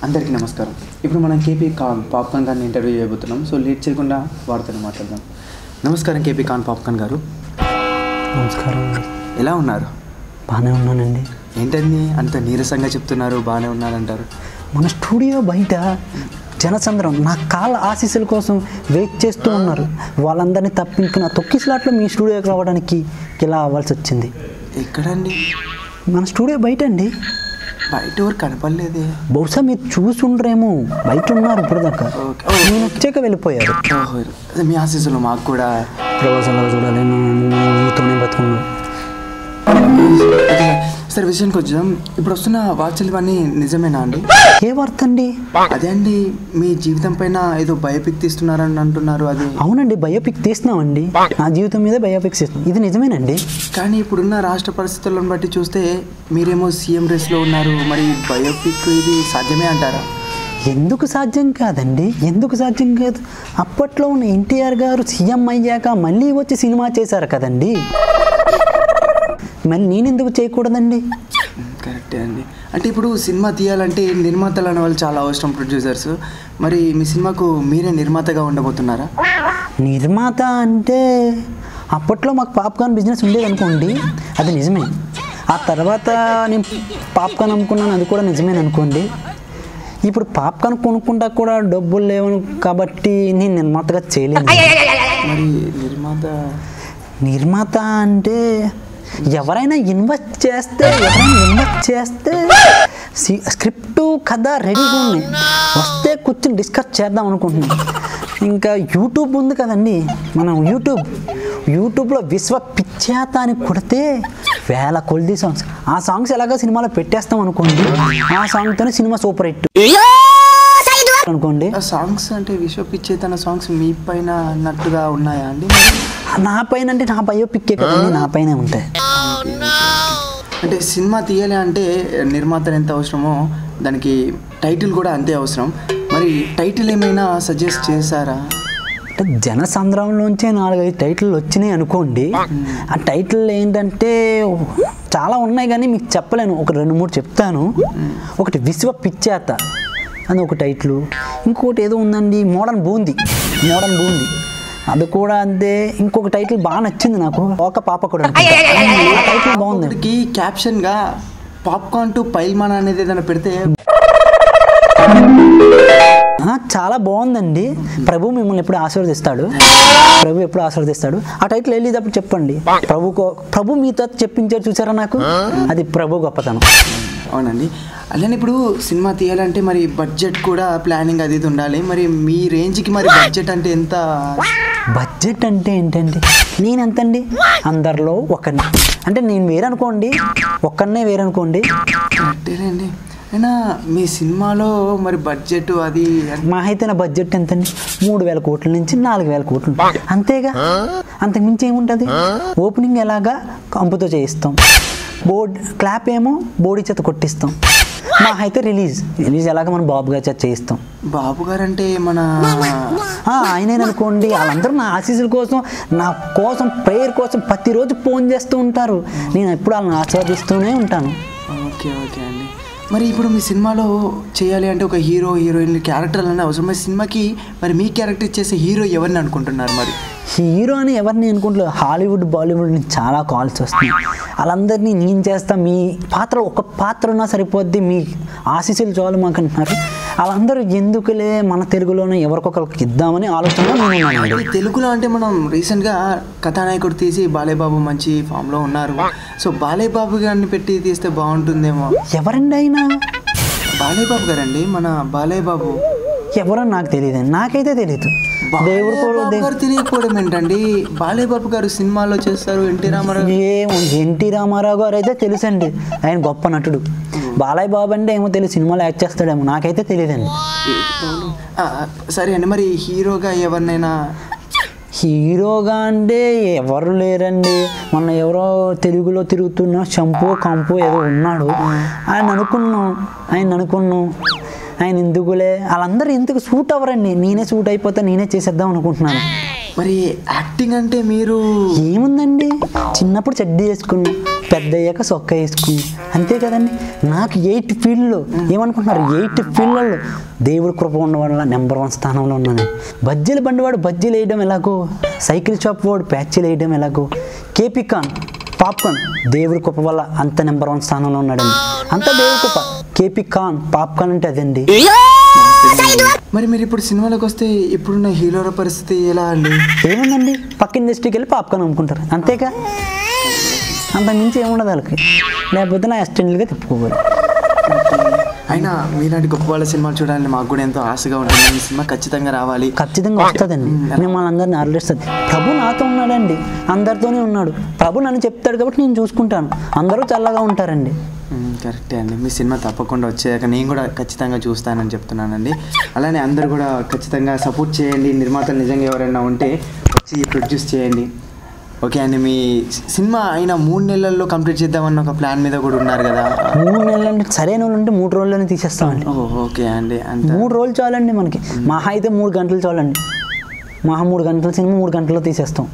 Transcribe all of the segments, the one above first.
అందరికీ నమస్కారం. ఇప్పుడు మనం కేపీ ఖాన్ పాప్కార్న్ గారిని ఇంటర్వ్యూ చేయబోతున్నాం. సో లేట్ చేయకుండా వార్తలు మాట్లాడదాం. నమస్కారం కేపీ ఖాన్ పాప్కార్న్ గారు. నమస్కారం. ఎలా ఉన్నారు? బాగానే ఉన్నానండి. ఏంటండి అంత నీరసంగా చెప్తున్నారు? బాగానే ఉన్నారంటారు. మన స్టూడియో బయట జనసంద్రం నా కాళ్ళ ఆశీస్సుల కోసం వెయిట్ చేస్తూ ఉన్నారు. వాళ్ళందరినీ తప్పించుకున్న తొక్కిసలాట్లో మీ స్టూడియోకి రావడానికి ఇలా అవ్వాల్సి వచ్చింది. ఎక్కడండి? మన స్టూడియో బయట అండి. బయట ఎవరు కనపడలేదే. బహుశా మీరు చూసుండ్రేమో. బయట ఉన్నారు ఇప్పుడు దాకా. నేను వచ్చాక వెళ్ళిపోయారు. మీ ఆశీస్సులు మాకు కూడా ప్రవాసంలో చూడాలి. మీతోనే బతుకున్నాను. సరే విషయానికి వచ్చాం. ఇప్పుడు వస్తున్న వార్తలు ఇవన్నీ నిజమేనా అండి? ఏ వార్త అండి? అదే అండి, మీ జీవితం పైన ఏదో బయోపిక్ తీస్తున్నారని అంటున్నారు. అది అవునండి, బయోపిక్ తీస్తున్నామండి. నా జీవితం మీద బయోపిక్ తీస్తున్నాం. ఇది నిజమేనండి. కానీ ఇప్పుడున్న రాష్ట్ర పరిస్థితులను బట్టి చూస్తే మీరేమో సీఎం రేస్లో ఉన్నారు. మరి బయోపిక్ ఇది సాధ్యమే అంటారా? ఎందుకు సాధ్యం కాదండి? ఎందుకు సాధ్యం కాదు? అప్పట్లో ఉన్న ఎన్టీఆర్ గారు సీఎం అయ్యాక మళ్ళీ వచ్చి సినిమా చేశారు కదండి. మరి నేను ఎందుకు చేయకూడదండి? కరెక్టే అండి. అంటే ఇప్పుడు సినిమా తీయాలంటే నిర్మాతలు అనే వాళ్ళు చాలా అవసరం, ప్రొడ్యూసర్స్. మరి మీ సినిమాకు మీరే నిర్మాతగా ఉండబోతున్నారా? నిర్మాత అంటే అప్పట్లో మాకు పాప్కార్న్ బిజినెస్ ఉండేది అనుకోండి, అది నిజమే. ఆ తర్వాత నేను పాప్కార్న్ అమ్ముకున్నాను, అది కూడా నిజమే అనుకోండి. ఇప్పుడు పాప్కార్న్ కొనుక్కుంటా కూడా డబ్బులు లేవను కాబట్టి నేను నిర్మాతగా చేయలేను. మరి నిర్మాత అంటే ఎవరైనా ఇన్వెస్ట్ చేస్తే స్క్రిప్టు కథ రెడీగా ఉన్నాయి, వస్తే కూర్చొని డిస్కస్ చేద్దాం అనుకుంటున్నాం. ఇంకా యూట్యూబ్ ఉంది కదండి, మనం యూట్యూబ్లో విశ్వ పిచ్చేత అని కొడితే వేల కొలిది సాంగ్స్. ఆ సాంగ్స్ ఎలాగో సినిమాలో పెట్టేస్తాం అనుకోండి. ఆ సాంగ్తోనే సినిమా సూపర్ హిట్ అనుకోండి. ఆ సాంగ్స్ అంటే విశ్వ పిచ్చేతన సాంగ్స్ మీ పైన అన్నట్టుగా ఉన్నాయా అండి? నా పైన అంటే నా బయోపిక్కే కదండి, నా పైనే ఉంటాయి. అంటే సినిమా తీయాలి అంటే నిర్మాతలు ఎంత అవసరమో దానికి టైటిల్ కూడా అంతే అవసరం. మరి టైటిల్ ఏమైనా సజెస్ట్ చేశారా? అంటే జనసంద్రంలోంచే 4-5 టైటిల్ వచ్చినాయి అనుకోండి. ఆ టైటిల్ ఏంటంటే చాలా ఉన్నాయి కానీ మీకు చెప్పలేను. ఒక 2-3 చెప్తాను. ఒకటి విశ్వ పిచ్చేత అని ఒక టైటిల్. ఇంకొకటి ఏదో ఉందండి, మోడర్న్ బూంది. అది కూడా అంతే. ఇంకొక టైటిల్ బాగా నచ్చింది నాకు, ఒక పాప కూడా. టైటిల్ బాగుంది. క్యాప్షన్ గా పాప్కార్న్ టు పైల్మాన్ అనేది ఏదైనా పెడితే చాలా బాగుందండి. ప్రభు మిమ్మల్ని ఎప్పుడు ఆశీర్వదిస్తాడు. ఆ టైటిల్ వెళ్ళేటప్పుడు చెప్పండి. ప్రభు మీతో చెప్పించారు చూసారా నాకు, అది ప్రభు గొప్పతనం. అవునండి. అలానే ఇప్పుడు సినిమా తీయాలంటే మరి బడ్జెట్ కూడా ప్లానింగ్ అది ఉండాలి. మరి మీ రేంజ్కి మరి బడ్జెట్ అంటే ఎంత? బడ్జెట్ అంటే ఏంటండి, నేను ఎంతండి అందరిలో ఒకరిని. అంటే నేను వేరనుకోండి, ఒక్కరినే వేరనుకోండి. అంతేనండి. అయినా మీ సినిమాలో మరి బడ్జెట్ అది మా అయితే నా బడ్జెట్ ఎంతండి, 3,000 కోట్ల నుంచి 4,000 కోట్లు అంతేగా. అంతకుమించి ఏముంటుంది? ఓపెనింగ్ ఎలాగా కంపుతో చేయిస్తాం, క్లాప్ ఏమో బోడీ చేత కొట్టిస్తాం. మా అయితే రిలీజ్ ఎలాగ మనం బాబు గారి చేత చేయిస్తాం. బాబు గారు అంటే మన ఆయనే అనుకోండి. వాళ్ళందరూ నా ఆశీస్సుల కోసం, నా కోసం, ప్రేయర్ కోసం ప్రతిరోజు ఫోన్ చేస్తూ ఉంటారు. నేను ఎప్పుడు వాళ్ళని ఆశీర్వదిస్తూనే ఉంటాను. ఓకే అండి. మరి ఇప్పుడు మీ సినిమాలో చేయాలి అంటే ఒక హీరో హీరోయిన్ క్యారెక్టర్లు అనే అవసరం. మరి సినిమాకి మరి మీ క్యారెక్టర్ చేసే హీరో ఎవరిని అనుకుంటున్నారు? మరి హీరో అని ఎవరిని అనుకుంటున్నారు? హాలీవుడ్ బాలీవుడ్ నుంచి చాలా కాల్స్ వస్తున్నాయి. వాళ్ళందరినీ నేను చేస్తా, మీ పాత్ర ఒక పాత్ర ఉన్నా సరిపోద్ది, మీ ఆశీస్సులు చాలు మాకు అంటున్నారు. వాళ్ళందరూ ఎందుకులే మన తెలుగులోనే ఎవరికొకరికి ఇద్దామని ఆలోచన. తెలుగులో అంటే మనం రీసెంట్గా కథానాయకుడు తీసి బాలయ్య బాబు మంచి ఫామ్లో ఉన్నారు. సో బాలయ్య బాబు గారిని పెట్టి తీస్తే బాగుంటుందేమో. ఎవరండి అయినా? బాలయ్య బాబు గారండి, మన బాలయ్య బాబు. ఎవరో నాకు తెలియదు, నాకైతే తెలియదు. దేవుడు తెలియకపోవడం ఏంటండి? బాలయ్య బాబు గారు సినిమాలో చేస్తారు. ఎన్టీ రామారావు గారు అయితే తెలుసండి, ఆయన గొప్ప నటుడు. బాలయ్య బాబు అంటే ఏమో తెలియదు, సినిమాలో యాక్ట్ చేస్తాడేమో, నాకైతే తెలియదండి. సరే అండి. మరి హీరోగా ఎవరినైనా? హీరోగా అంటే ఎవరు లేరండి. మొన్న ఎవరో తెలుగులో తిరుగుతున్న షంపూ కంపు ఏదో ఉన్నాడు, ఆయన అనుకున్నాం. ఆయన ఎందుకులే, వాళ్ళందరూ ఎందుకు సూట్ అవ్వరండి. నేనే సూట్ అయిపోతే నేనే చేసేద్దాం అనుకుంటున్నాను. మరి యాక్టింగ్ అంటే మీరు ఏముందండి, చిన్నప్పుడు చెడ్డీ వేసుకున్నాం, పెద్ద అయ్యాక సొక్క వేసుకున్నాం, అంతే కదండి. నాకు 8 ఫీల్డ్లో ఏమనుకుంటున్నారు, 8 ఫీల్డ్లలో దేవుడి కృప ఉన్న వల్ల నెంబర్ 1 స్థానంలో ఉన్నాను. బజ్జీల బండివాడు బజ్జీలు వేయడం ఎలాగో, సైకిల్ షాప్ వాడు ప్యాచీలు వేయడం ఎలాగో, కేపీ ఖాన్ పాప్కార్న్ దేవుడి కృప వల్ల అంత నెంబర్ 1 స్థానంలో ఉన్నాడండి. అంత దేవుడి కృప. కేపీ ఖాన్ పాప్కార్న్ అంటే అదండి. మరి మీరు ఇప్పుడు సినిమాలోకి వస్తే ఇప్పుడున్న హీరోల పరిస్థితి ఎలా అండి? ఏముందండి, పక్క ఇండస్ట్రీకి వెళ్ళి పాప్కార్న్ అమ్ముకుంటారు, అంతేగా. అంత మించి ఏముండదు వాళ్ళకి. లేకపోతే నా అసిస్టెంట్లుగా తిప్పుకోవాలి. అయినా మీలాంటి గొప్ప వాళ్ళ సినిమాలు చూడాలని మాకు కూడా ఎంతో ఆశగా ఉంటుంది. ఈ సినిమా ఖచ్చితంగా రావాలి. ఖచ్చితంగా వస్తుందండి. మిమ్మల్ని అందరినీ ఆలోచిస్తుంది. ప్రభు నాతో ఉన్నాడండి, అందరితోనే ఉన్నాడు. ప్రభు నన్ను చెప్తాడు కాబట్టి నేను చూసుకుంటాను. అందరూ చల్లగా ఉంటారండి. కరెక్టే అండి. మీ సినిమా తప్పకుండా వచ్చాక నేను కూడా ఖచ్చితంగా చూస్తానని చెప్తున్నానండి. అలానే అందరూ కూడా ఖచ్చితంగా సపోర్ట్ చేయండి. నిర్మాతలు నిజంగా ఎవరైనా ఉంటే వచ్చి ప్రొడ్యూస్ చేయండి. ఓకే అండి. మీ సినిమా అయినా 3 నెలల్లో కంప్లీట్ చేద్దామన్న ఒక ప్లాన్ మీద కూడా ఉన్నారు కదా? 3 నెలలు అంటే సరైన వాళ్ళు ఉంటే 3 రోజుల్లోనే తీసేస్తామండి. ఓకే అండి. అంటే 3 రోజులు చాలండి మనకి. మహా అయితే 3 గంటలు చాలండి. 3 గంటల సినిమా 3 గంటల్లో తీసేస్తాం.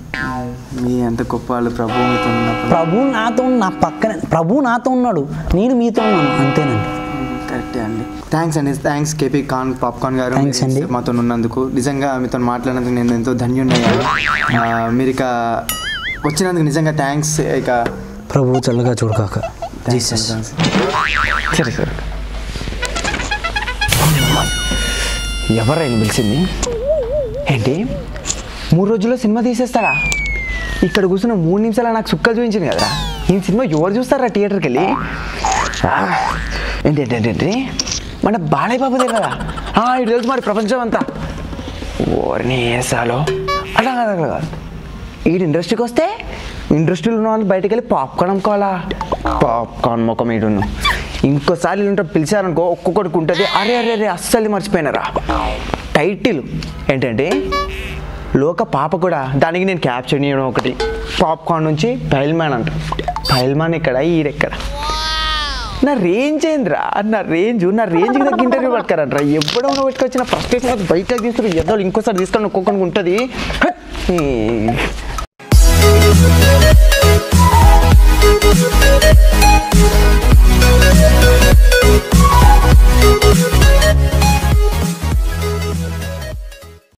మీ అంత గొప్ప వాళ్ళు ప్రభు మీతో ఉన్నప్పుడు. ప్రభు నాతో నా పక్కనే, ప్రభు నాతో ఉన్నాడు, నేను మీతో ఉన్నాను, అంతేనండి. కరెక్టే అండి. థ్యాంక్స్ అండి. థ్యాంక్స్ కేపీ ఖాన్ పాప్కార్న్ గారు మాతో ఉన్నందుకు. నిజంగా మీతో మాట్లాడినందుకు నేను ఎంతో ధన్యుడయ్యాను. మీరు ఇక వచ్చినందుకు నిజంగా థ్యాంక్స్. ఇక ప్రభు చల్లగా చూడకాక. సరే సరే. ఎవరైనా పిలిచింది ఏంటి? 3 రోజుల్లో సినిమా తీసేస్తాడా? ఇక్కడ కూర్చున్న 3 నిమిషాలు నాకు సుక్కలు చూపించింది కదరా. ఈ సినిమా ఎవరు చూస్తారా థియేటర్కి వెళ్ళి? ఏంటి మన బాలయ్య బాబుదే కదా. ఇటు తెలుసు మరి ప్రపంచం అంతా. ఓర్ని వేసాలో అలా కదా. ఈ ఇండస్ట్రీకి వస్తే ఇండస్ట్రీలో ఉన్న వాళ్ళు బయటకు వెళ్ళి పాప్కార్న్ అమ్ముకోవాలా? పాప్కార్న్ మొక్క మీడు ఇంకోసారి ఇలాంటి పిలిచారనుకో ఒక్కొక్కడికి ఉంటుంది. అరే అరే అరే అస్సలు మర్చిపోయినారా. టైటిల్ ఏంటంటే లోక పాప కూడా. దానికి నేను క్యాప్షన్ చేయడం ఒకటి. పాప్కార్న్ నుంచి పైల్మాన్ అంట. పైల్మాన్ ఎక్కడ, ఈడెక్కడ? నా రేంజ్ ఏంద్రా, నా రేంజ్కి దగ్గర ఇంటర్వ్యూ పట్టుకారంట్రా. ఎప్పుడైనా పెట్టుకొచ్చిన ఫస్ట్ బయటకు తీసుకుని ఎదో ఇంకోసారి తీసుకొని ఒక్కొక్కరికి ఉంటుంది.